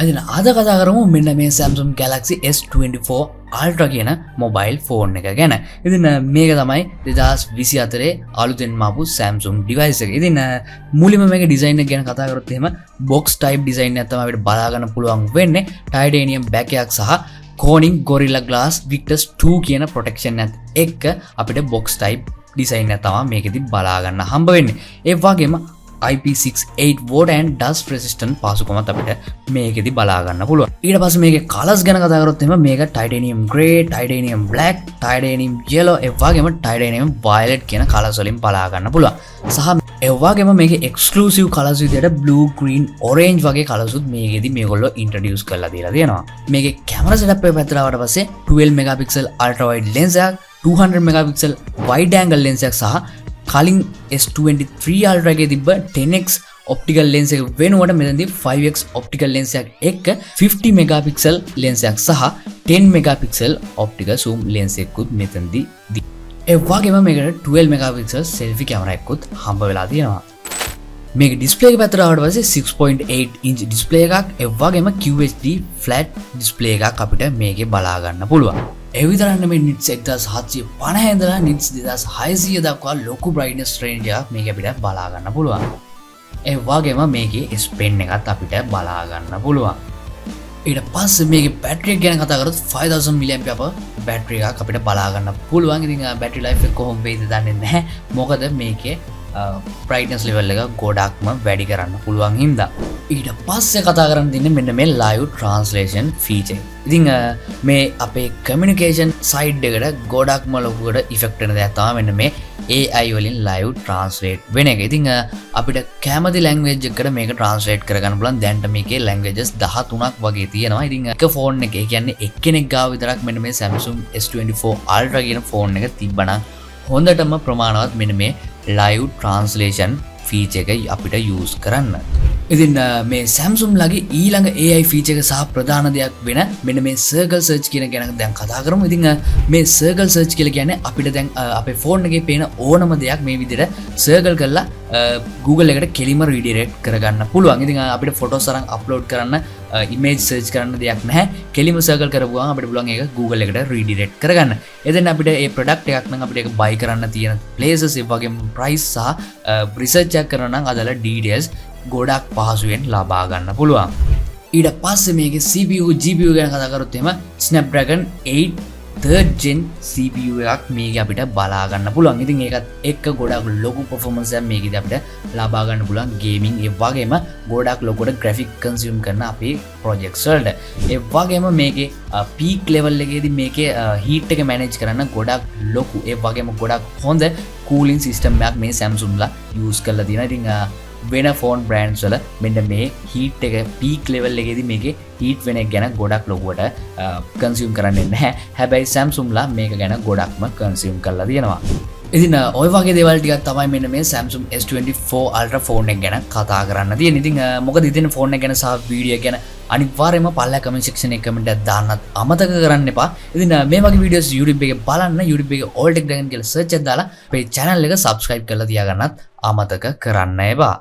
ඉතින් අද කතා කරමු මෙන්න මේ Samsung Galaxy S24 Ultra කියන මොබයිල් ෆෝන් එක ගැන. ඉතින් මේක තමයි 2024 අලුතෙන් ආපු Samsung device එක. ඉතින් මුලින්ම මේකේ ඩිසයින් එක ගැන කතා කරොත් එහෙම box type design එකක් තමයි අපිට බලා ගන්න පුළුවන් වෙන්නේ. titanium back එකක් සහ Corning Gorilla Glass Victus 2 කියන protection එකත් එක්ක අපිට box type design එක තමයි මේකෙදි බලා ගන්න හම්බ වෙන්නේ. ඒ වගේම IP68 water and dust resistant පාසුකමත් අපිට මේකෙදි බලා ගන්න පුළුවන්. ඊට පස්සේ මේකේ කලර්ස් ගැන කතා කරොත් එහෙම මේක titanium grey, titanium black, titanium yellow ඒ වගේම titanium violet කියන කලර්ස් වලින් බලා ගන්න පුළුවන්. සහ ඒ වගේම මේකේ exclusive colours විදියට blue, green, orange වගේ colours උත් මේකෙදි මේගොල්ලෝ introduce කරලා දීලා තියෙනවා. මේකේ camera setup එක පැත්තට ආවට පස්සේ 12 megapixel ultra wide lens එකක්, 200 megapixel wide angle lens එකක් සහ කලින් S23 Ultra එකේ තිබ්බ 10x optical lens එක වෙනුවට මෙතනදී 5x optical lens එකක් එක්ක 50 megapixel lens එකක් සහ 10 megapixel optical zoom lens එකකුත් මෙතනදී ඒ වගේම මේකට 12 megapixel selfie camera එකකුත් හම්බ වෙලා තියෙනවා. මේක display එක පැත්තට ආවට පස්සේ 6.8 inch display එකක් ඒ වගේම QHD flat display එකක් අපිට මේකේ බලා ගන්න පුළුවන්. ඒ විතරක් නෙමෙයි nits 1750 ඉඳලා nits 2600 දක්වා ලොකු brightness range එකක් මේක අපිට බලා ගන්න පුළුවන්. ඒ වගේම මේකේ S Pen එකත් අපිට බලා ගන්න පුළුවන්. ඊට පස්සේ මේකේ battery එක ගැන කතා කරොත් 5000 mAh battery එකක් අපිට බලා ගන්න පුළුවන්. ඉතින් battery life එක කොහොම වෙයිද දන්නේ නැහැ. මොකද මේකේ brightness level එක ගොඩක්ම වැඩි කරන්න පුළුවන් හින්දා. ඊට පස්සේ කතා කරන්න දෙන්නේ මෙන්න මේ live translation feature. ඉතින් මේ අපේ communication side එකට ගොඩක්ම ලොකුවට effect වෙන දෙයක් තමයි මෙන්න මේ AI වලින් live translate වෙන එක. ඉතින් අපිට කැමති language එකකට මේක translate කරගන්න පුළුවන්. දැන්ට මේකේ languages 13ක් වගේ තියෙනවා. ඉතින් එක phone එකේ කියන්නේ එක්කෙනෙක් ගාව විතරක් මෙන්න මේ Samsung S24 Ultra කියන phone එක තිබ්බනම් හොඳටම ප්‍රමාණවත් මෙන්න මේ live translation feature එක අපිට use කරන්න. ඉතින් මේ Samsung ලගේ ඊළඟ AI feature එක සහ ප්‍රධාන දෙයක් වෙන මෙන්න මේ circle search කියන ගැන දැන් කතා කරමු. ඉතින් මේ circle search කියලා කියන්නේ අපිට දැන් අපේ phone එකේ පේන ඕනම දෙයක් මේ විදිහට circle කරලා Google එකට කෙලිම redirect කරගන්න පුළුවන්. ඉතින් අපිට photos අරන් upload කරන්න image search කරන්න දෙයක් නැහැ. කෙලිම circle කරපුවාම අපිට පුළුවන් ඒක Google එකට redirect කරගන්න. එතෙන් අපිට මේ product එකක් නම් අපිට ඒක buy කරන්න තියෙන places ඒ වගේම price සහ research එකක් කරනවා නම් අදාළ details ගොඩක් පහසුවෙන් ලබා ගන්න පුළුවන්. ඊට පස්සේ මේකේ CPU GPU ගැන කතා කරොත් එහෙම Snapdragon 8 3rd gen CPU එකක් මේක අපිට බලා ගන්න පුළුවන්. ඉතින් ඒකත් එක්ක ගොඩක් ලොකු performance එකක් මේකෙදි අපිට ලබා ගන්න පුළුවන් gaming ඒ වගේම ගොඩක් ලොකුට graphic consume කරන අපේ projects වලට. ඒ වගේම මේකේ peak level එකේදී මේකේ heat එක manage කරන්න ගොඩක් ලොකු ඒ වගේම ගොඩක් හොඳ cooling system එකක් මේ Samsung ලා use කරලා තියෙනවා. ඉතින් වෙන phone brands වල මෙන්න මේ heat එක peak level එකේදී මේකේ heat වෙන එක ගැන ගොඩක් ලොකුවට consume කරන්නේ නැහැ. හැබැයි Samsung ලා මේක ගැන ගොඩක්ම consume කරලා තියෙනවා. ඉතින් ඔය වගේ දේවල් ටිකක් තමයි මෙන්න මේ Samsung S24 Ultra phone එක ගැන කතා කරන්න තියෙන්නේ. ඉතින් මොකද ඉතින් phone එක ගැන සහ වීඩියෝ ගැන අනිවාර්යයෙන්ම පල්ලා comment section එකේ comment එකක් දාන්නත් අමතක කරන්න එපා. ඉතින් මේ වගේ videos YouTube එකේ බලන්න YouTube එකේ all tech dragon කියලා search එකක් දාලා අපේ channel එක subscribe කරලා තියාගන්නත් අමතක කරන්න එපා.